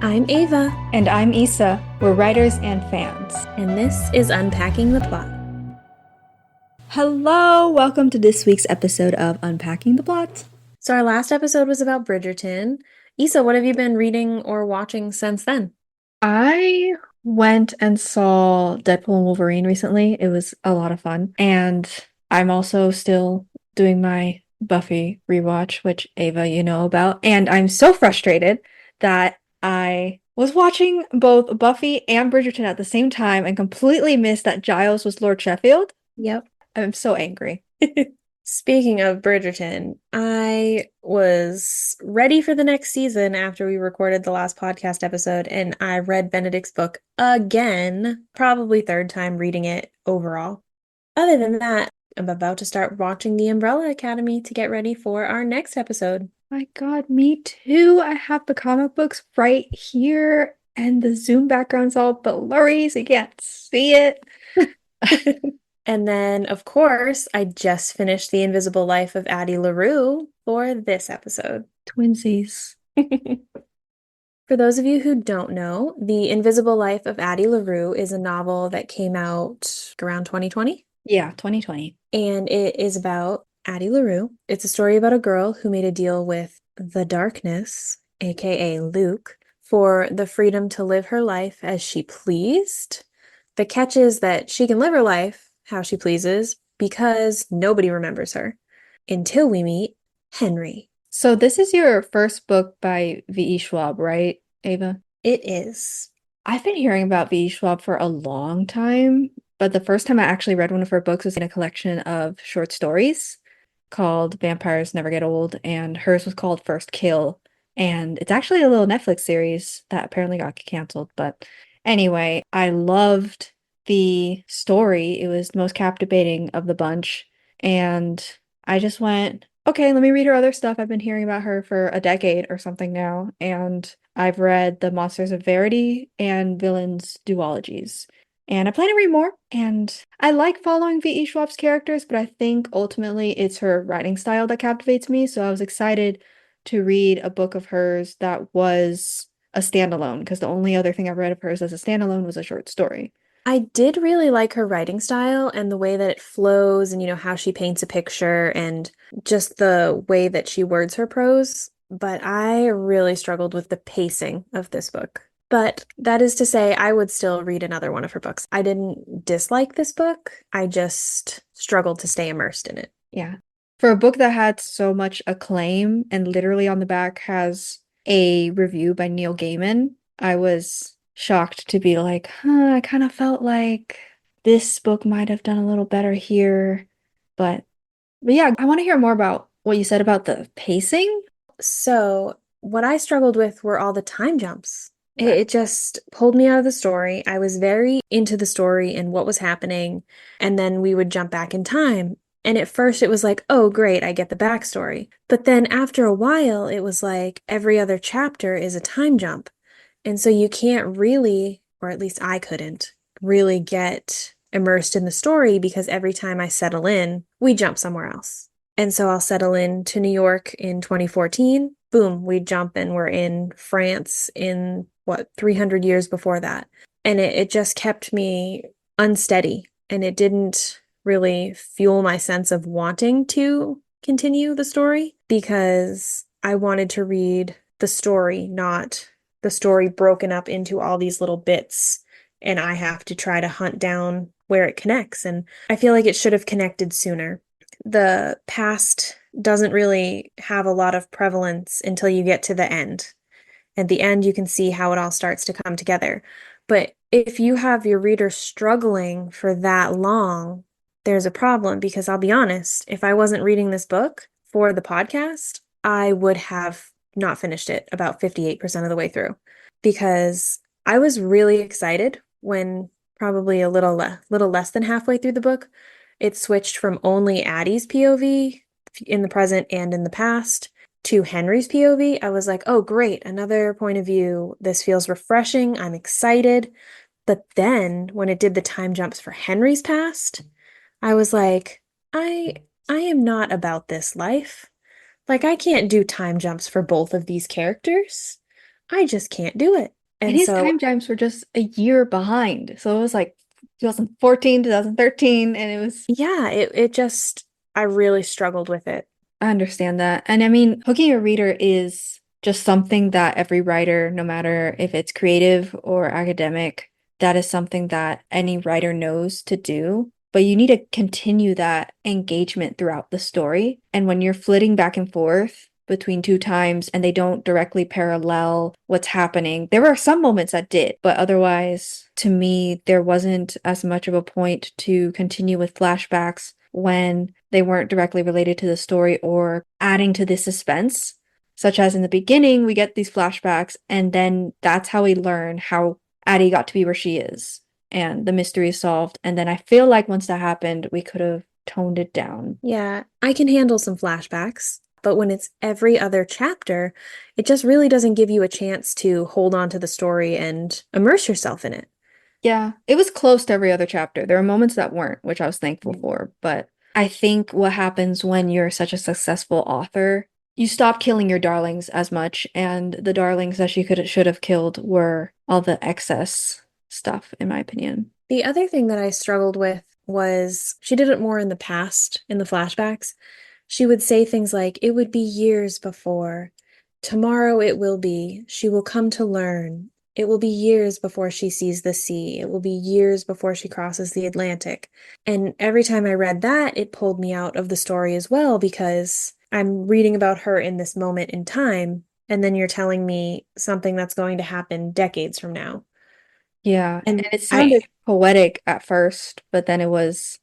I'm Ava, And I'm Issa. We're writers and fans. and this is Unpacking the Plot. Hello, welcome to this week's episode of Unpacking the Plot. So, our last episode was about Bridgerton. Issa, what have you been reading or watching since then? I went and saw Deadpool and Wolverine recently. It was a lot of fun. And I'm also still doing my Buffy rewatch, which Ava, you know about. And I'm so frustrated that I was watching both Buffy and Bridgerton at the same time and completely missed that Giles was Lord Sheffield. Yep. I'm so angry. Speaking of Bridgerton, I was ready for the next season after we recorded the last podcast episode, and I read Benedict's book again, probably third time reading it overall. Other than that, I'm about to start watching The Umbrella Academy to get ready for our next episode. My God, me too. I have the comic books right here, and the Zoom background's all blurry, so you can't see it. And then, of course, I just finished The Invisible Life of Addie LaRue for this episode. Twinsies. For those of you who don't know, The Invisible Life of Addie LaRue is a novel that came out around 2020, Yeah, 2020. and it is about Addie LaRue. It's a story about a girl who made a deal with the darkness, aka Luc, for the freedom to live her life as she pleased. The catch is that she can live her life how she pleases because nobody remembers her until we meet Henry. So this is your first book by V.E. Schwab, right, Ava? It is. I've been hearing about V.E. Schwab for a long time, but the first time I actually read one of her books was in a collection of short stories called Vampires Never Get Old, and hers was called First Kill. And it's actually a little Netflix series that apparently got canceled. But anyway, I loved the story. It was the most captivating of the bunch. And I just went, okay, let me read her other stuff. I've been hearing about her for a decade or something now. And I've read The Monsters of Verity and Villains Duologies. And I plan to read more. And I like following V.E. Schwab's characters, but I think ultimately it's her writing style that captivates me. So I was excited to read a book of hers that was a standalone, because the only other thing I've read of hers as a standalone was a short story. I did really like her writing style and the way that it flows and, how she paints a picture and just the way that she words her prose. But I really struggled with the pacing of this book. But that is to say, I would still read another one of her books. I didn't dislike this book. I just struggled to stay immersed in it. Yeah. For a book that had so much acclaim and literally on the back has a review by Neil Gaiman, I was shocked to be like, I kind of felt like this book might have done a little better here. But yeah, I want to hear more about what you said about the pacing. So, what I struggled with were all the time jumps. It, Okay. it just pulled me out of the story. I was very into the story and what was happening, and then we would jump back in time. And at first, it was like, oh, great, I get the backstory. But then after a while, it was like every other chapter is a time jump. And so you can't really, or at least I couldn't, really get immersed in the story because every time I settle in, we jump somewhere else. And so I'll settle in to New York in 2014. Boom, we jump and we're in France in 300 years before that. And it just kept me unsteady and it didn't really fuel my sense of wanting to continue the story because I wanted to read the story, not the story broken up into all these little bits. And I have to try to hunt down where it connects. And I feel like it should have connected sooner. The past doesn't really have a lot of prevalence until you get to the end. At the end, you can see how it all starts to come together. But if you have your reader struggling for that long, there's a problem because I'll be honest, if I wasn't reading this book for the podcast, I would have not finished it about 58% of the way through because I was really excited when probably a little less than halfway through the book, it switched from only Addie's POV in the present and in the past to Henry's POV. I was like, oh, great, another point of view. This feels refreshing. I'm excited. But then when it did the time jumps for Henry's past, I was like, I am not about this life. Like, I can't do time jumps for both of these characters. I just can't do it. And And his so, time jumps were just a year behind. So it was like 2014, 2013, and it was yeah, it just, I really struggled with it. I understand that. And I mean, hooking a reader is just something that every writer, no matter if it's creative or academic, that is something that any writer knows to do. But you need to continue that engagement throughout the story. And when you're flitting back and forth between two times and they don't directly parallel what's happening, there were some moments that did, but otherwise, to me, there wasn't as much of a point to continue with flashbacks when they weren't directly related to the story or adding to the suspense. Such as in the beginning, we get these flashbacks, and then that's how we learn how Addie got to be where she is, and the mystery is solved. And then I feel like once that happened, we could have toned it down. Yeah, I can handle some flashbacks, but when it's every other chapter, it just really doesn't give you a chance to hold on to the story and immerse yourself in it. Yeah, it was close to every other chapter. There were moments that weren't, which I was thankful for. But I think what happens when you're such a successful author, you stop killing your darlings as much, and the darlings that she could should have killed were all the excess stuff, in my opinion. The other thing that I struggled with was she did it more in the past, in the flashbacks. She would say things like, "It would be years before. Tomorrow it will be. She will come to learn. It will be years before she sees the sea. It will be years before she crosses the Atlantic." And every time I read that, it pulled me out of the story as well because I'm reading about her in this moment in time, and then you're telling me something that's going to happen decades from now. Yeah, and And it I sounded poetic at first, but then it was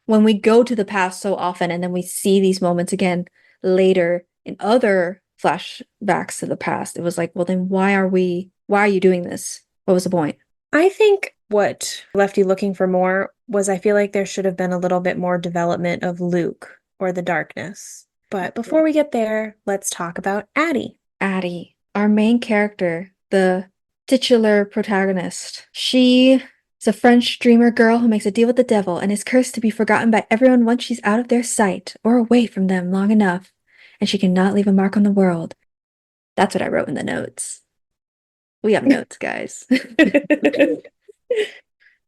when we go to the past so often and then we see these moments again later in other flashbacks to the past, it was like, well, then why are you doing this? What was the point? I think what left you looking for more was I feel like there should have been a little bit more development of Luc or the darkness. But before we get there, let's talk about Addie. Addie, our main character, the titular protagonist. She is a French dreamer girl who makes a deal with the devil and is cursed to be forgotten by everyone once she's out of their sight or away from them long enough, and she cannot leave a mark on the world. That's what I wrote in the notes. We have notes, guys.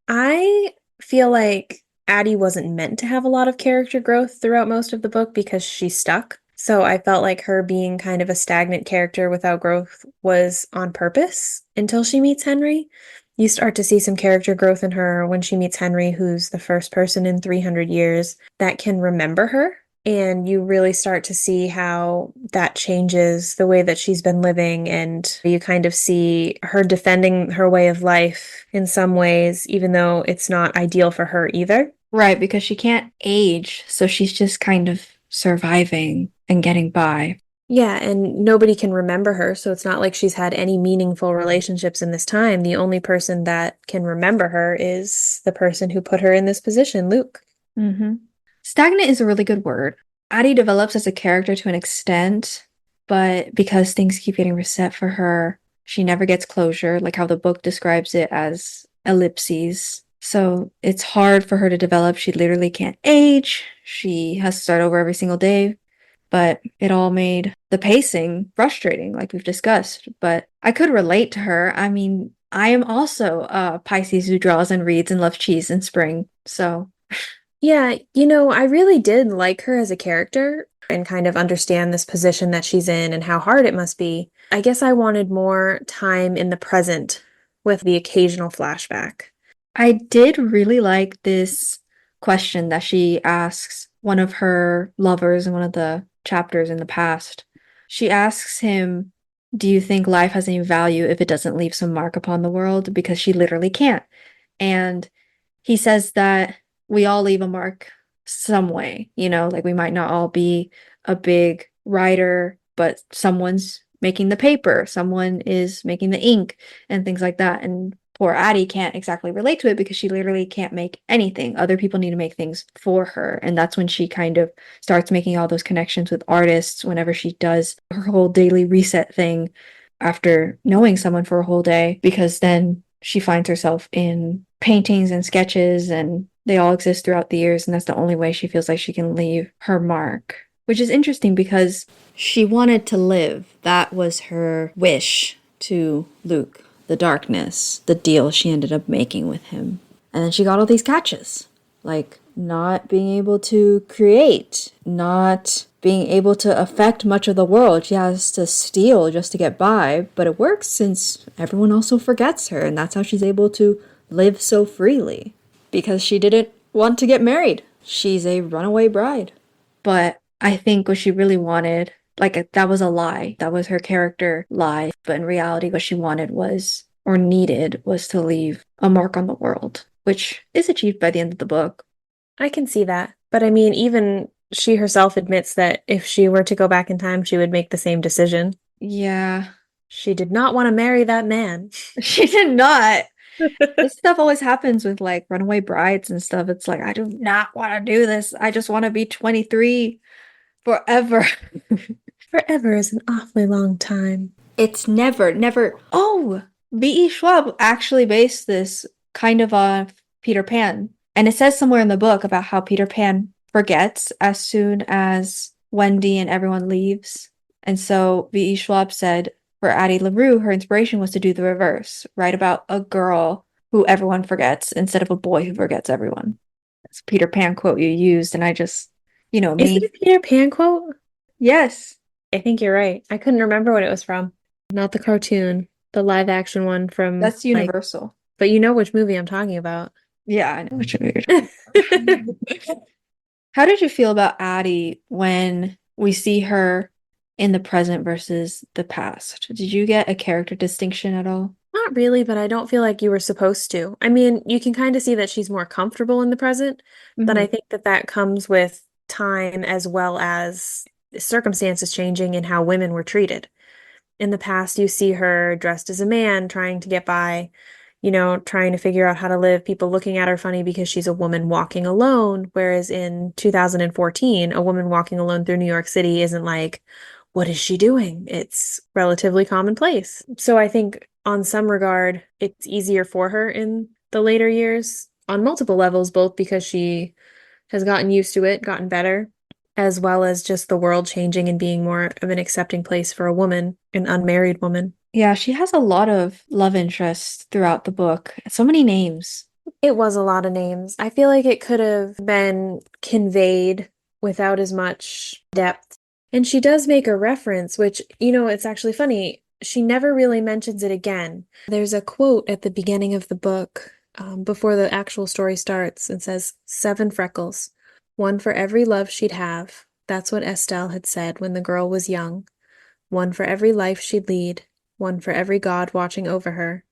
I feel like Addie wasn't meant to have a lot of character growth throughout most of the book because she's stuck. So I felt like her being kind of a stagnant character without growth was on purpose until she meets Henry. You start to see some character growth in her when she meets Henry, who's the first person in 300 years that can remember her. And you really start to see how that changes the way that she's been living. And you kind of see her defending her way of life in some ways, even though it's not ideal for her either. Right, because she can't age, so she's just kind of surviving and getting by. Yeah, and nobody can remember her, so it's not like she's had any meaningful relationships in this time. The only person that can remember her is the person who put her in this position, Luc. Mm-hmm. Stagnant is a really good word. Addie develops as a character to an extent, but because things keep getting reset for her, she never gets closure, like how the book describes it as ellipses. So it's hard for her to develop. She literally can't age. She has to start over every single day, but it all made the pacing frustrating, like we've discussed. But I could relate to her. I mean, I am also a Pisces who draws and reads and loves cheese in spring. So Yeah, I really did like her as a character and kind of understand this position that she's in and how hard it must be. I guess I wanted more time in the present with the occasional flashback. I did really like this question that she asks one of her lovers in one of the chapters in the past. She asks him, do you think life has any value if it doesn't leave some mark upon the world? Because she literally can't. And he says that we all leave a mark some way, like we might not all be a big writer, but someone's making the paper, someone is making the ink, and things like that. And poor Addie can't exactly relate to it because she literally can't make anything. Other people need to make things for her. And that's when she kind of starts making all those connections with artists whenever she does her whole daily reset thing after knowing someone for a whole day, because then she finds herself in paintings and sketches, and they all exist throughout the years, and that's the only way she feels like she can leave her mark. Which is interesting because she wanted to live. That was her wish, to Luc, the darkness, the deal she ended up making with him. And then she got all these catches, like not being able to create, not being able to affect much of the world. She has to steal just to get by, but it works since everyone also forgets her, and that's how she's able to live so freely. Because she didn't want to get married. She's a runaway bride. But I think what she really wanted, like that was a lie. That was her character lie. But in reality, what she wanted was, or needed, was to leave a mark on the world, which is achieved by the end of the book. I can see that. But I mean, even she herself admits that if she were to go back in time, she would make the same decision. Yeah, She did not want to marry that man. she did not. This stuff always happens with like runaway brides and stuff. It's like, I do not want to do this. I just want to be 23 forever. Forever is an awfully long time. It's never. Oh, B.E. Schwab actually based this kind of off Peter Pan. And it says somewhere in the book about how Peter Pan forgets as soon as Wendy and everyone leaves. And so B.E. Schwab said for Addie LaRue, her inspiration was to do the reverse, write about a girl who everyone forgets instead of a boy who forgets everyone. That's a Peter Pan quote you used, and I just, Is it me. a Peter Pan quote? Yes. I think you're right. I couldn't remember what it was from. Not the cartoon, the live action one from That's like, universal. but you know which movie I'm talking about. Yeah, I know what you're How did you feel about Addie when we see her in the present versus the past? Did you get a character distinction at all? Not really, but I don't feel like you were supposed to. I mean, you can kind of see that she's more comfortable in the present, but Hmm. I think that that comes with time as well as circumstances changing and how women were treated. In the past, you see her dressed as a man, trying to get by, trying to figure out how to live, people looking at her funny because she's a woman walking alone. Whereas in 2014, a woman walking alone through New York City isn't like, what is she doing? It's relatively commonplace. So I think on some regard, it's easier for her in the later years on multiple levels, both because she has gotten used to it, gotten better, as well as just the world changing and being more of an accepting place for a woman, an unmarried woman. Yeah, she has a lot of love interests throughout the book. So many names. It was a lot of names. I feel like it could have been conveyed without as much depth. And she does make a reference, which, it's actually funny. She never really mentions it again. There's a quote at the beginning of the book, before the actual story starts, and says, 7 freckles, one for every love she'd have. That's what Estelle had said when the girl was young. One for every life she'd lead, one for every God watching over her.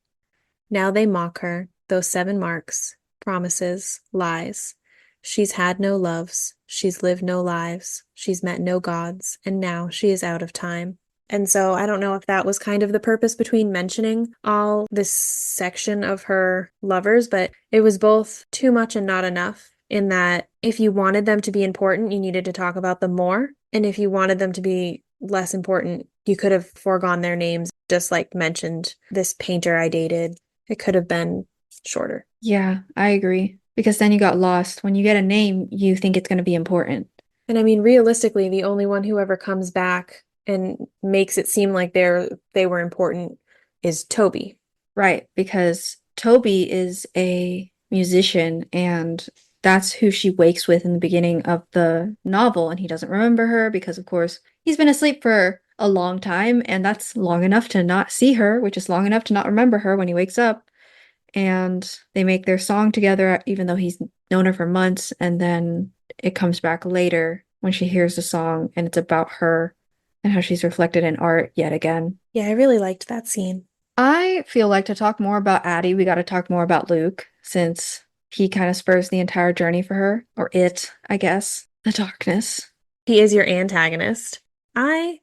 Now they mock her, those 7 marks, promises, lies. She's had no loves, she's lived no lives, she's met no gods, and now she is out of time. And so I don't know if that was kind of the purpose between mentioning all this section of her lovers, but it was both too much and not enough, in that if you wanted them to be important, you needed to talk about them more. And if you wanted them to be less important, you could have foregone their names, just like mentioned this painter I dated. It could have been shorter. Yeah, I agree. Because then you got lost. When you get a name, you think it's going to be important. And I mean, realistically, the only one who ever comes back and makes it seem like they were important is Toby. Right, because Toby is a musician and that's who she wakes with in the beginning of the novel, and he doesn't remember her because, of course, he's been asleep for a long time, and that's long enough to not see her, which is long enough to not remember her when he wakes up. And they make their song together, even though he's known her for months, and then it comes back later when she hears the song, and it's about her and how she's reflected in art yet again. Yeah, I really liked that scene. I feel like to talk more about Addie, we got to talk more about Luc, since he kind of spurs the entire journey for her, or it, I guess. The darkness. He is your antagonist. I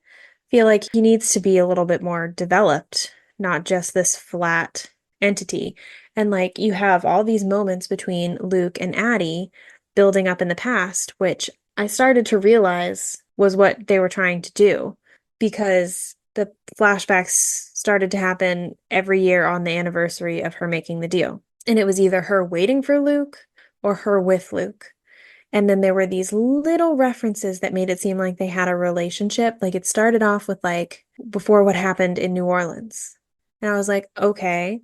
feel like he needs to be a little bit more developed, not just this flat entity. And like you have all these moments between Luc and Addie building up in the past, which I started to realize was what they were trying to do, because the flashbacks started to happen every year on the anniversary of her making the deal. And it was either her waiting for Luc or her with Luc. And then there were these little references that made it seem like they had a relationship. Like it started off with like before what happened in New Orleans. And I was like, okay.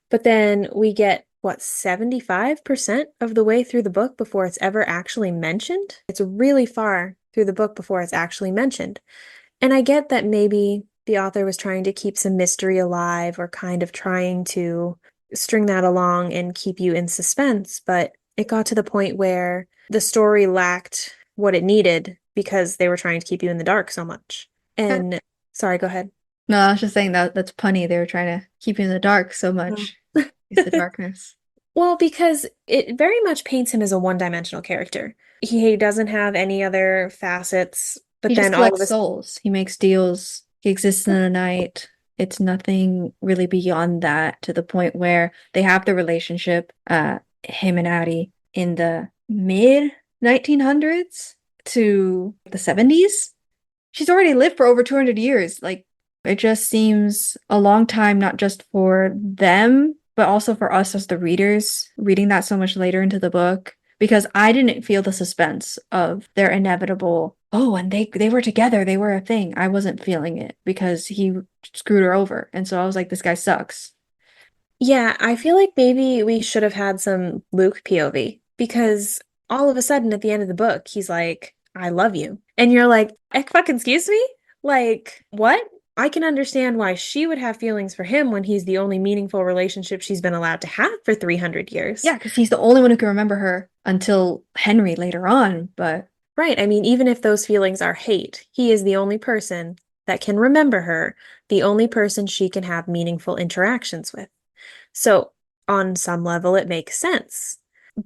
But then we get, what, 75% of the way through the book before it's ever actually mentioned? It's really far through the book before it's actually mentioned. And I get that maybe the author was trying to keep some mystery alive or kind of trying to string that along and keep you in suspense, but it got to the point where the story lacked what it needed because they were trying to keep you in the dark so much. And sorry, go ahead. No, I was just saying that that's punny. They were trying to keep you in the dark so Oh. much. It's the darkness. Well, because it very much paints him as a one-dimensional character. He doesn't have any other facets, He but just then all of collects a souls. He makes deals. He exists in the night. It's nothing really beyond that to the point where they have the relationship, him and Addie, in the mid 1900s to the 70s. She's already lived for over 200 years. Like, it just seems a long time, not just for them, but also for us as the readers, reading that so much later into the book. Because I didn't feel the suspense of their inevitable, oh, and they were together, they were a thing. I wasn't feeling it because he screwed her over. And so I was like, this guy sucks. Yeah, I feel like maybe we should have had some Luke POV because all of a sudden at the end of the book, he's like, I love you. And you're like, fucking excuse me? Like, what? I can understand why she would have feelings for him when he's the only meaningful relationship she's been allowed to have for 300 years. Yeah, because he's the only one who can remember her until Henry later on. But Right. I mean, even if those feelings are hate, he is the only person that can remember her, the only person she can have meaningful interactions with. So, on some level, it makes sense.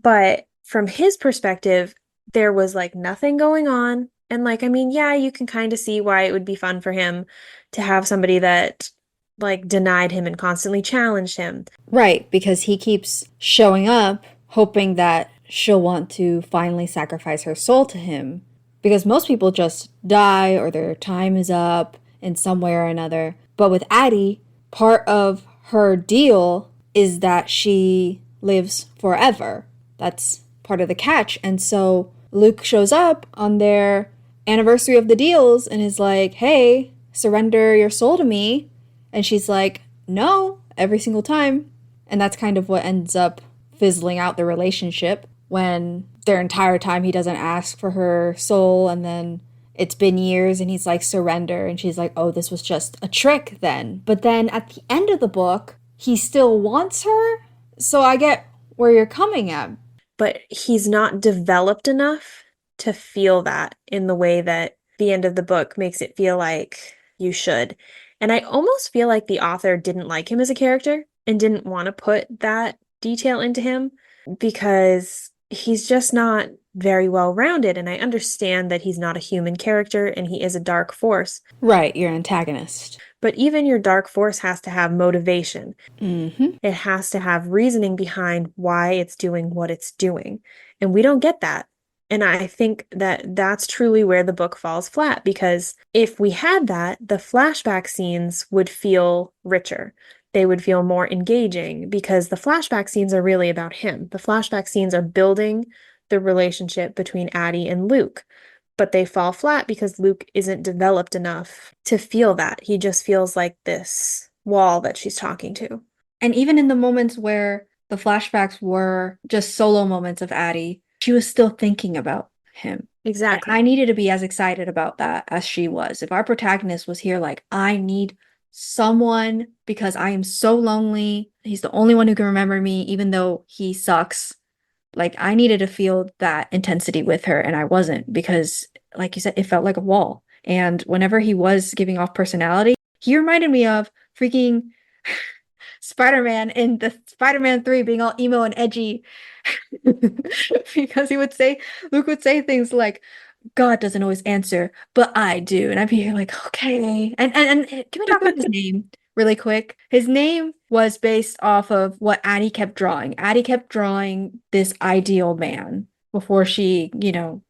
But from his perspective, there was like nothing going on. And like, I mean, yeah, you can kind of see why it would be fun for him to have somebody that like denied him and constantly challenged him. right, because he keeps showing up, hoping that she'll want to finally sacrifice her soul to him. Because most people just die or their time is up in some way or another. But with Addie, part of her deal is that she lives forever. That's part of the catch. And so Luke shows up on their anniversary of the deals and is like, hey, surrender your soul to me. And she's like, no, every single time. And that's kind of what ends up fizzling out the relationship when their entire time he doesn't ask for her soul. And then it's been years and he's like, surrender. And she's like, oh, this was just a trick then. But then at the end of the book, he still wants her. So I get where you're coming at. But he's not developed enough to feel that in the way that the end of the book makes it feel like you should. And I almost feel like the author didn't like him as a character and didn't want to put that detail into him because he's just not very well rounded. And I understand that he's not a human character and he is a dark force. Right, your antagonist. But even your dark force has to have motivation. Mm-hmm. It has to have reasoning behind why it's doing what it's doing. And we don't get that. And I think that that's truly where the book falls flat because if we had that, the flashback scenes would feel richer. They would feel more engaging because the flashback scenes are really about him. The flashback scenes are building the relationship between Addie and Luc, but they fall flat because Luc isn't developed enough to feel that. He just feels like this wall that she's talking to. And even in the moments where the flashbacks were just solo moments of Addie, she was still thinking about him. And I Exactly. needed to be as excited about that as she was. If our protagonist was here, like, I need someone because I am so lonely. He's the only one who can remember me, even though he sucks. Like, I needed to feel that intensity with her, and I wasn't because, like you said, it felt like a wall. And whenever he was giving off personality, he reminded me of freaking Spider-Man in the Spider-Man 3 being all emo and edgy because he would say, Luke would say things like, God doesn't always answer, but I do. And I'd be here like, okay. And can we talk about his name really quick? His name was based off of what Addie kept drawing. Addie kept drawing this ideal man before she,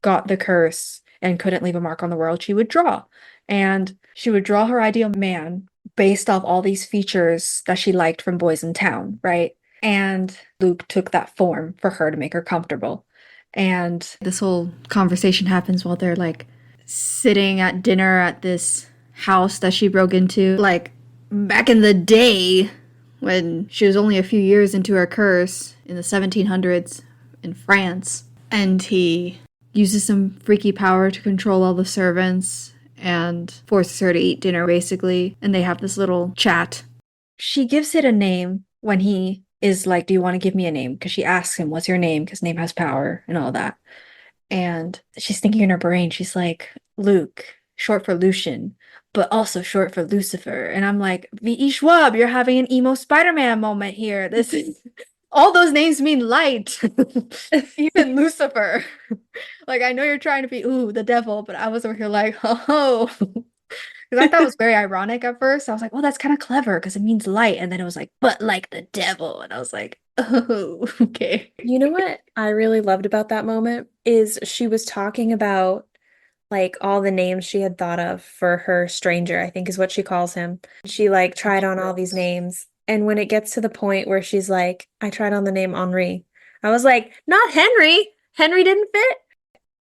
got the curse and couldn't leave a mark on the world. She would draw. And she would draw her ideal man based off all these features that she liked from boys in town, right? And Luke took that form for her to make her comfortable. And this whole conversation happens while they're like sitting at dinner at this house that she broke into. Like, back in the day when she was only a few years into her curse in the 1700s in France, and he uses some freaky power to control all the servants and forces her to eat dinner basically, and they have this little chat. She gives it a name when he is like, "Do you want to give me a name?" Because she asks him, "What's your name?" Because name has power and all that. And she's thinking in her brain, she's like, Luc, short for Lucian, but also short for Lucifer. And I'm like, V.E. Schwab, you're having an emo Spider-Man moment here. This is all those names mean light. Even Lucifer. Like, I know you're trying to be, ooh, the devil, but I was over here like, oh. Because I thought it was very ironic at first. I was like, oh, that's kind of clever because it means light. And then it was like, but like the devil. And I was like, oh, okay. You know what I really loved about that moment is she was talking about like all the names she had thought of for her stranger, I think is what she calls him. She like tried on all these names. And when it gets to the point where she's like, I tried on the name Henri, I was like, not Henry. Henry didn't fit.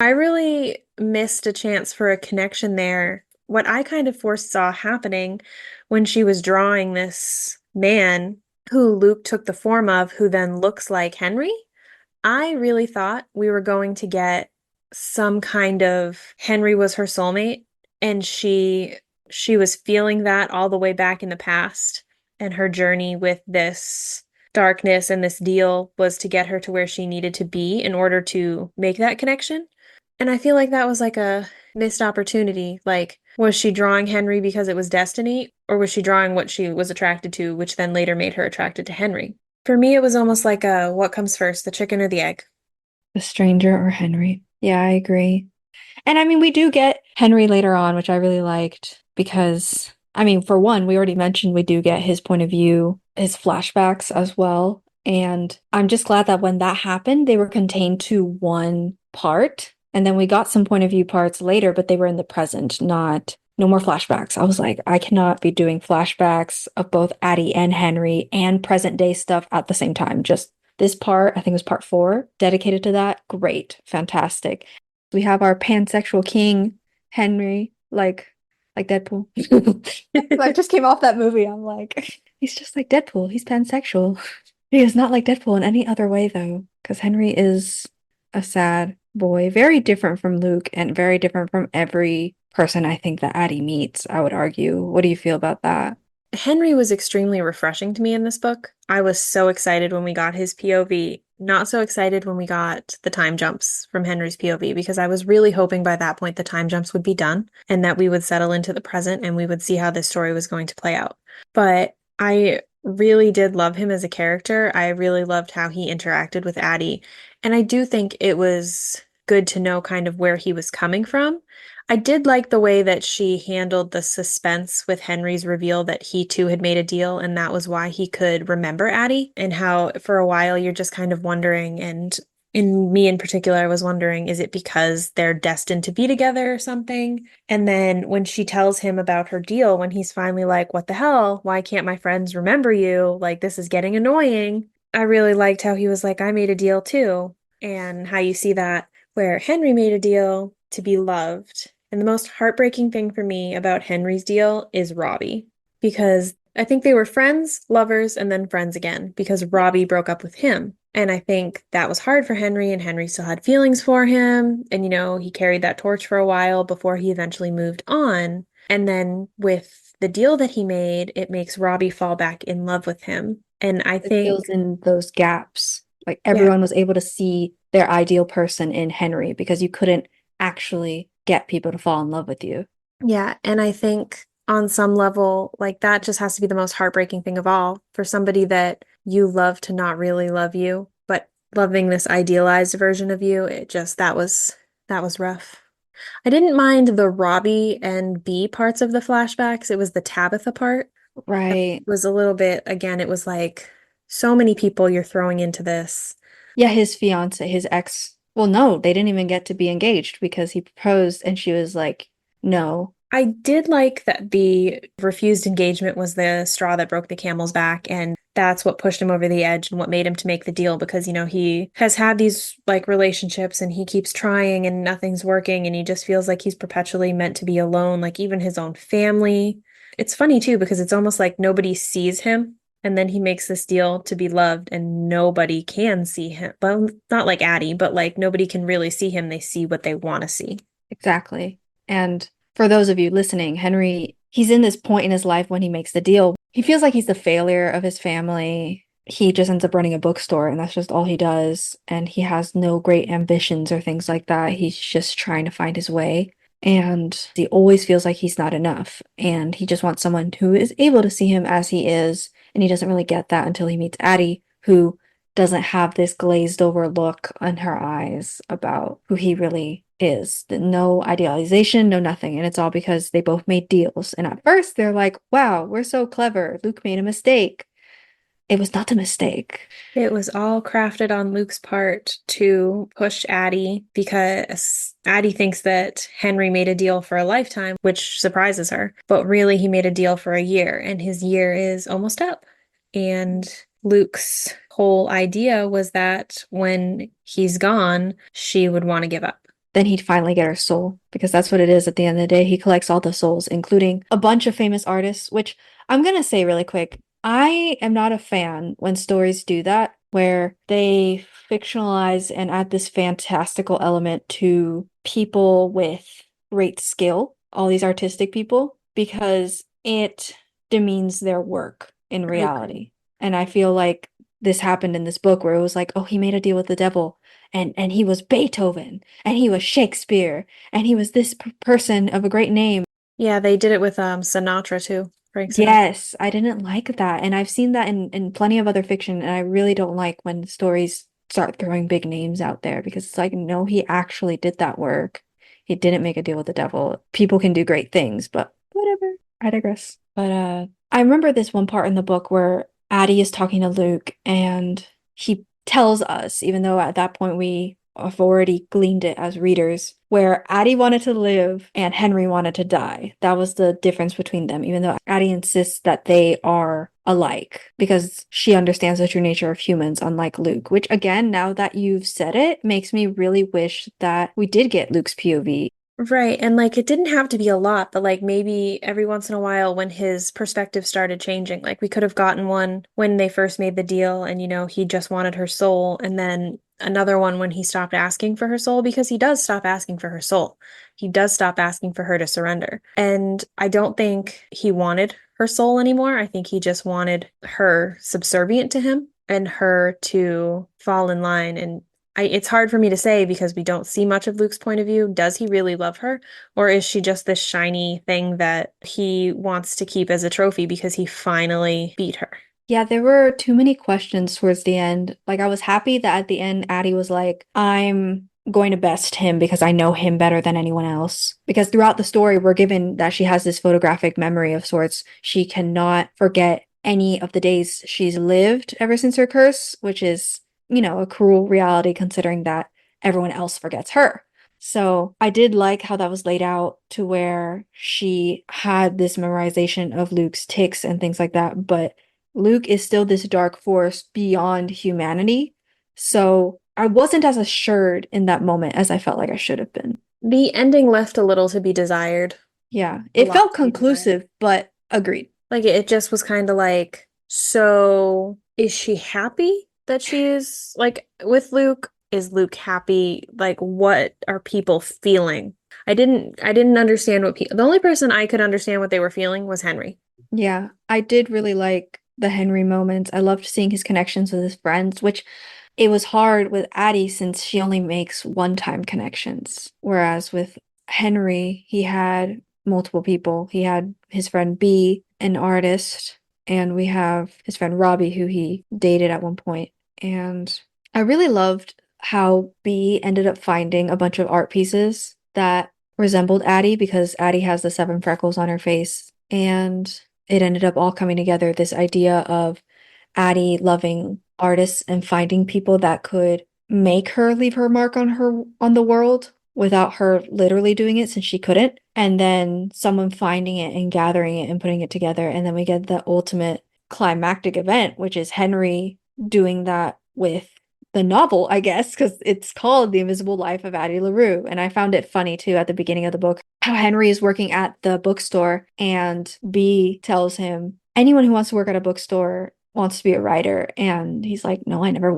I really missed a chance for a connection there. What I kind of foresaw happening when she was drawing this man who Luc took the form of, who then looks like Henry. I really thought we were going to get some kind of Henry was her soulmate and she was feeling that all the way back in the past and her journey with this darkness and this deal was to get her to where she needed to be in order to make that connection. And I feel like that was like a missed opportunity. Like, was she drawing Henry because it was destiny, or was she drawing what she was attracted to, which then later made her attracted to Henry? For me, it was almost like a what comes first, the chicken or the egg? The stranger or Henry. Yeah, I agree. And I mean, we do get Henry later on, which I really liked because, I mean, for one, we already mentioned we do get his point of view, his flashbacks as well. And I'm just glad that when that happened, they were contained to one part. And then we got some point of view parts later, but they were in the present, not no more flashbacks. I was like, I cannot be doing flashbacks of both Addie and Henry and present day stuff at the same time. Just this part, I think it was part 4, dedicated to that. Great, fantastic. We have our pansexual king, Henry, like Deadpool. I just came off that movie. I'm like, he's just like Deadpool. He's pansexual. He is not like Deadpool in any other way, though, because Henry is a sad boy, very different from Luc and very different from every person I think that Addie meets, I would argue. What do you feel about that? Henry was extremely refreshing to me in this book. I was so excited when we got his POV, not so excited when we got the time jumps from Henry's POV, because I was really hoping by that point the time jumps would be done and that we would settle into the present and we would see how this story was going to play out. But I really did love him as a character. I really loved how he interacted with Addie. And I do think it was good to know kind of where he was coming from. I did like the way that she handled the suspense with Henry's reveal that he too had made a deal and that was why he could remember Addie, and how for a while you're just kind of wondering, and in me in particular, I was wondering, is it because they're destined to be together or something? And then when she tells him about her deal, when he's finally like, what the hell? Why can't my friends remember you? Like, this is getting annoying. I really liked how he was like, I made a deal too. And how you see that where Henry made a deal to be loved. And the most heartbreaking thing for me about Henry's deal is Robbie, because I think they were friends, lovers, and then friends again because Robbie broke up with him. And I think that was hard for Henry, and Henry still had feelings for him. And, he carried that torch for a while before he eventually moved on. And then with the deal that he made, it makes Robbie fall back in love with him. And I It fills think, in those gaps. Like yeah, everyone was able to see their ideal person in Henry because you couldn't actually get people to fall in love with you. yeah. And I think on some level, like that just has to be the most heartbreaking thing of all for somebody that you love to not really love you, but loving this idealized version of you. That was rough. I didn't mind the Robbie and B parts of the flashbacks. It was the Tabitha part that Right. was a little bit, again, it was like so many people you're throwing into this. Yeah, his fiance, his ex. Well, no, they didn't even get to be engaged because he proposed and she was like, no. I did like that the refused engagement was the straw that broke the camel's back, and that's what pushed him over the edge and what made him to make the deal because, he has had these like relationships and he keeps trying and nothing's working and he just feels like he's perpetually meant to be alone, like even his own family. It's funny too because it's almost like nobody sees him. And then he makes this deal to be loved, and nobody can see him. Well, not like Addie, but like nobody can really see him. They see what they want to see. Exactly. And for those of you listening, Henry, he's in this point in his life when he makes the deal. He feels like he's the failure of his family. He just ends up running a bookstore, and that's just all he does. And he has no great ambitions or things like that. He's just trying to find his way. And he always feels like he's not enough. And he just wants someone who is able to see him as he is. And he doesn't really get that until he meets Addie, who doesn't have this glazed over look on her eyes about who he really is. No idealization, no nothing. And it's all because they both made deals. And at first they're like, wow, we're so clever. Luc made a mistake. It was not a mistake. It was all crafted on Luc's part to push Addie because Addie thinks that Henry made a deal for a lifetime, which surprises her. But really, he made a deal for a year, and his year is almost up. And Luc's whole idea was that when he's gone, she would want to give up. Then he'd finally get her soul, because that's what it is at the end of the day. He collects all the souls, including a bunch of famous artists, which I'm going to say really quick. I am not a fan when stories do that, where they fictionalize and add this fantastical element to people with great skill, all these artistic people, because it demeans their work in I agree. reality. And I feel like this happened in this book where it was like, oh, he made a deal with the devil, and he was Beethoven, and he was Shakespeare, and he was this person of a great name. Yeah, they did it with Sinatra too, Frank Sinatra. Yes, I didn't like that. And I've seen that in plenty of other fiction, and I really don't like when stories start throwing big names out there because it's like, no, he actually did that work. He didn't make a deal with the devil. People can do great things, but whatever. I digress. But I remember this one part in the book where Addie is talking to Luc and he tells us, even though at that point we have already gleaned it as readers, where Addie wanted to live and Henry wanted to die. That was the difference between them, even though Addie insists that they are alike because she understands the true nature of humans, unlike Luc, which again, now that you've said it, makes me really wish that we did get Luc's POV. Right. And like it didn't have to be a lot, but like maybe every once in a while when his perspective started changing, like we could have gotten one when they first made the deal and, he just wanted her soul. And then another one when he stopped asking for her soul because he does stop asking for her soul. He does stop asking for her to surrender. And I don't think he wanted her soul anymore. I think he just wanted her subservient to him and her to fall in line and it's hard for me to say because we don't see much of Luc's point of view. Does he really love her? Or is she just this shiny thing that he wants to keep as a trophy because he finally beat her? Yeah, there were too many questions towards the end. Like, I was happy that at the end, Addie was like, I'm going to best him because I know him better than anyone else. Because throughout the story, we're given that she has this photographic memory of sorts. She cannot forget any of the days she's lived ever since her curse, which is, a cruel reality considering that everyone else forgets her. So I did like how that was laid out to where she had this memorization of Luc's tics and things like that, but Luc is still this dark force beyond humanity. So I wasn't as assured in that moment as I felt like I should have been. The ending left a little to be desired, Yeah, a it lot felt to be desired. conclusive, but agreed. Like it just was kind of like, so is she happy that she's like with Luc? Is Luc happy? Like what are people feeling? I didn't understand what people, the only person I could understand what they were feeling was Henry. Yeah, I did really like the Henry moments. I loved seeing his connections with his friends, which it was hard with Addie since she only makes one-time connections. Whereas with Henry, he had multiple people. He had his friend B, an artist, and we have his friend Robbie, who he dated at one point. And I really loved how B ended up finding a bunch of art pieces that resembled Addie because Addie has the seven freckles on her face. And it ended up all coming together, this idea of Addie loving artists and finding people that could make her leave her mark on the world without her literally doing it since she couldn't. And then someone finding it and gathering it and putting it together. And then we get the ultimate climactic event, which is Henry doing that with the novel, I guess, because it's called The Invisible Life of Addie LaRue. And I found it funny too at the beginning of the book how Henry is working at the bookstore and B tells him, anyone who wants to work at a bookstore wants to be a writer. And he's like, no, I don't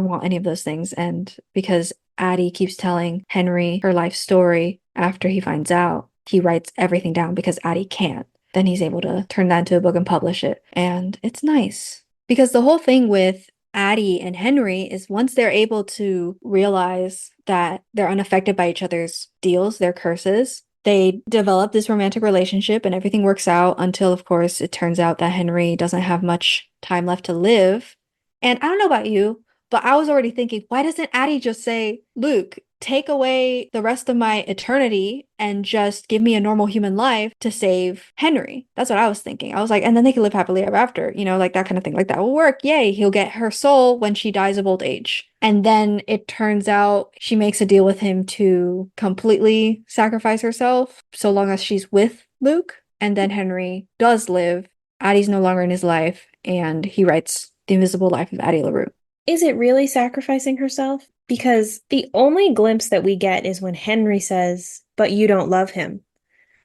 want any of those things. And because Addie keeps telling Henry her life story after he finds out, he writes everything down because Addie can't. Then he's able to turn that into a book and publish it. And it's nice. Because the whole thing with Addie and Henry is once they're able to realize that they're unaffected by each other's deals, their curses, they develop this romantic relationship and everything works out until, of course, it turns out that Henry doesn't have much time left to live. And I don't know about you, but I was already thinking, why doesn't Addie just say, Luc, take away the rest of my eternity and just give me a normal human life to save Henry? That's what I was thinking. I was like, and then they can live happily ever after, like that kind of thing. Like that will work. Yay, he'll get her soul when she dies of old age. And then it turns out she makes a deal with him to completely sacrifice herself so long as she's with Luc. And then Henry does live. Addie's no longer in his life, and he writes The Invisible Life of Addie LaRue. Is it really sacrificing herself? Because the only glimpse that we get is when Henry says, "But you don't love him."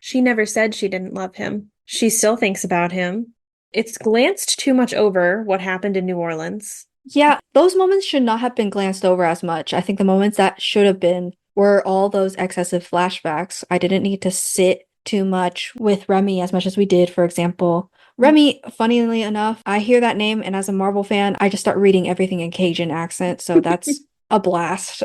She never said she didn't love him. She still thinks about him. It's glanced too much over what happened in New Orleans. Yeah, those moments should not have been glanced over as much. I think the moments that should have been were all those excessive flashbacks. I didn't need to sit too much with Remy as much as we did, for example. Remy, funnily enough, I hear that name, and as a Marvel fan, I just start reading everything in Cajun accent, so that's a blast.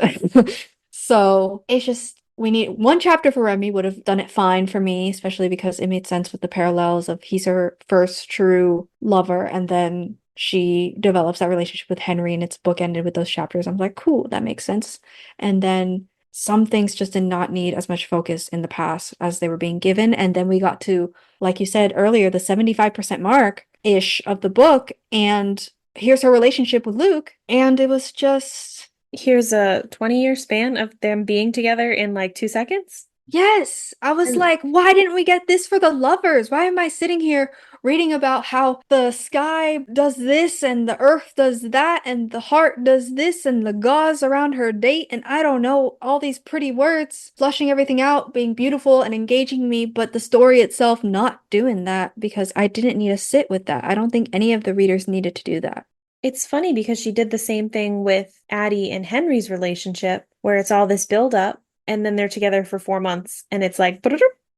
So it's just, we need one chapter for Remy would have done it fine for me, especially because it made sense with the parallels of he's her first true lover, and then she develops that relationship with Henry, and it's bookended with those chapters. I'm like, cool, that makes sense. And then some things just did not need as much focus in the past as they were being given. And then we got to, like you said earlier, the 75% mark ish of the book. And here's her relationship with Luc. And it was just, Here's a 20-year span of them being together in like 2 seconds. yes. I was And like, why didn't we get this for the lovers? Why am I sitting here reading about how the sky does this and the earth does that and the heart does this and the gauze around her date and I don't know, all these pretty words, flushing everything out, being beautiful and engaging me, but the story itself not doing that because I didn't need to sit with that. I don't think any of the readers needed to do that. it's funny because she did the same thing with Addie and Henry's relationship, where it's all this buildup, and then they're together for 4 months, and it's like,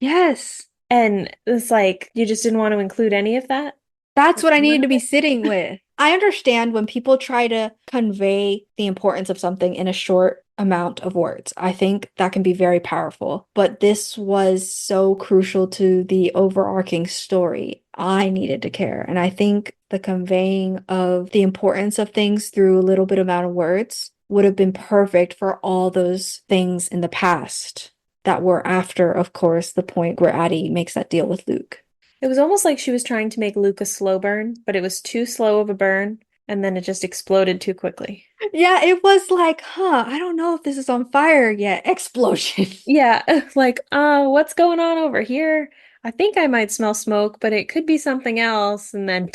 Yes. and it's like, you just didn't want to include any of that? That's Like, what I none needed to of be it? sitting with. I understand when people try to convey the importance of something in a short amount of words. I think that can be very powerful, but this was so crucial to the overarching story. I needed to care. And I think the conveying of the importance of things through a little bit amount of words would have been perfect for all those things in the past that were after, of course, the point where Addie makes that deal with Luc. It was almost like she was trying to make Luke a slow burn, but it was too slow of a burn, and then it just exploded too quickly. Yeah, it was like, huh, I don't know if this is on fire yet. Explosion. Yeah, like, what's going on over here? I think I might smell smoke, but it could be something else. And then,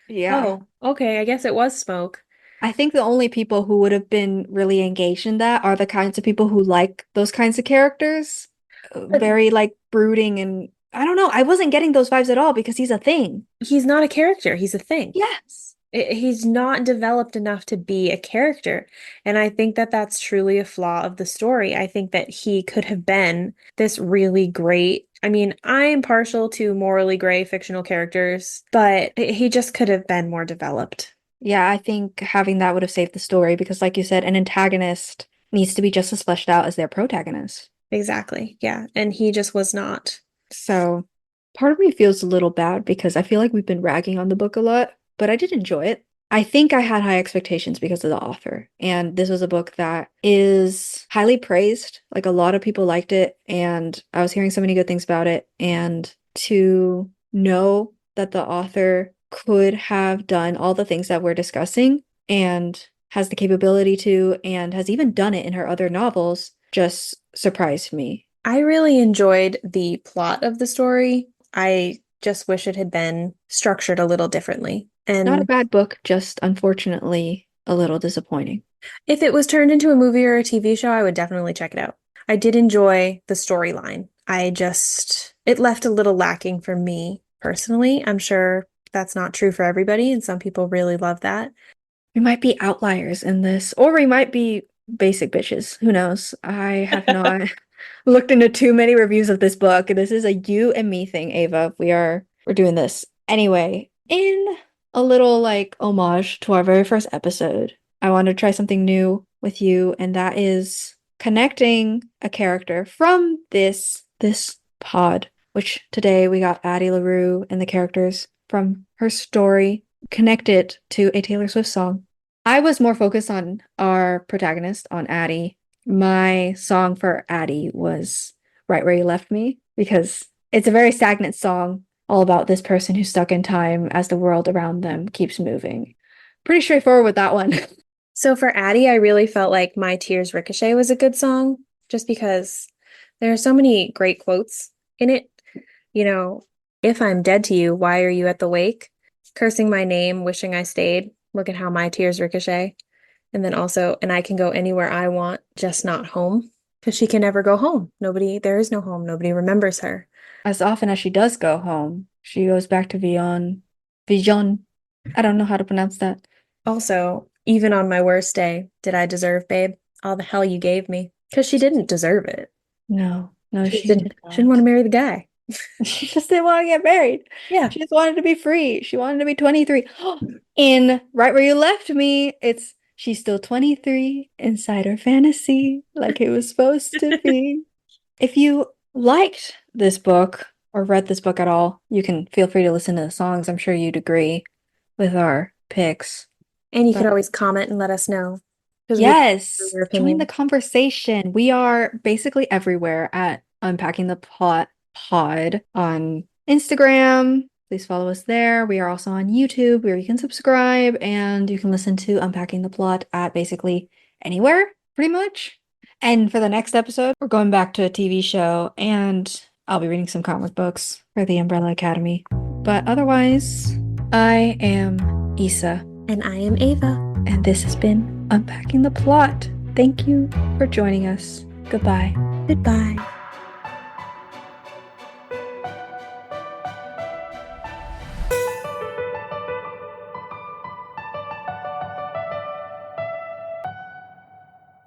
Yeah. oh, okay, I guess it was smoke. I think the only people who would have been really engaged in that are the kinds of people who like those kinds of characters. But Very like brooding and I don't know. I wasn't getting those vibes at all because he's a thing. he's not a character, he's a thing. Yes. He's not developed enough to be a character. And I think that that's truly a flaw of the story. I think that he could have been this really great. I mean, I'm partial to morally gray fictional characters, but he just could have been more developed. Yeah, I think having that would have saved the story because, like you said, an antagonist needs to be just as fleshed out as their protagonist. Exactly. Yeah. And he just was not. So part of me feels a little bad because I feel like we've been ragging on the book a lot, but I did enjoy it. I think I had high expectations because of the author. And this was a book that is highly praised. Like a lot of people liked it. And I was hearing so many good things about it. And to know that the author could have done all the things that we're discussing and has the capability to, and has even done it in her other novels, just surprised me. I really enjoyed the plot of the story. I just wish it had been structured a little differently. Not a And bad book, just unfortunately a little disappointing. If it was turned into a movie or a TV show, I would definitely check it out. I did enjoy the storyline. It left a little lacking for me personally. I'm sure that's not true for everybody, and some people really love that. We might be outliers in this, or we might be basic bitches. Who knows? I have not looked into too many reviews of this book. This is a you and me thing, Ava. We're doing this. Anyway, in a little like homage to our very first episode, I want to try something new with you, and that is connecting a character from this pod, which today we got Addie LaRue and the characters from her story connected to a Taylor Swift song. I was more focused on our protagonist, on Addie. My song for Addie was Right Where You Left Me because it's a very stagnant song, all about this person who's stuck in time as the world around them keeps moving. Pretty straightforward with that one. So for Addie, I really felt like My Tears Ricochet was a good song just because there are so many great quotes in it. You know, if I'm dead to you, why are you at the wake? Cursing my name, wishing I stayed. Look at how my tears ricochet. And then also, and I can go anywhere I want, just not home. Because she can never go home. There is no home. Nobody remembers her. As often as she does go home, she goes back to Vision. I don't know how to pronounce that. Also, even on my worst day, did I deserve, babe, all the hell you gave me? Because she didn't deserve it. No, no, She just she didn't, did she didn't want to not. marry the guy. She just didn't want to get married. Yeah. She just wanted to be free. She wanted to be 23. In Right Where You Left Me, it's she's still 23 inside her fantasy, like it was supposed to be. If you liked this book or read this book at all, you can feel free to listen to the songs. I'm sure you'd agree with our picks. And you could But always comment and let us know. Because we'd love yes, your join the opinion. conversation. We are basically everywhere at Unpacking the Plot Pod on Instagram. Please follow us there. We are also on YouTube where you can subscribe and you can listen to Unpacking the Plot at basically anywhere, pretty much. And for the next episode, we're going back to a TV show and I'll be reading some comic books for the Umbrella Academy. But otherwise, I am Issa. And I am Ava. And this has been Unpacking the Plot. Thank you for joining us. Goodbye. Goodbye.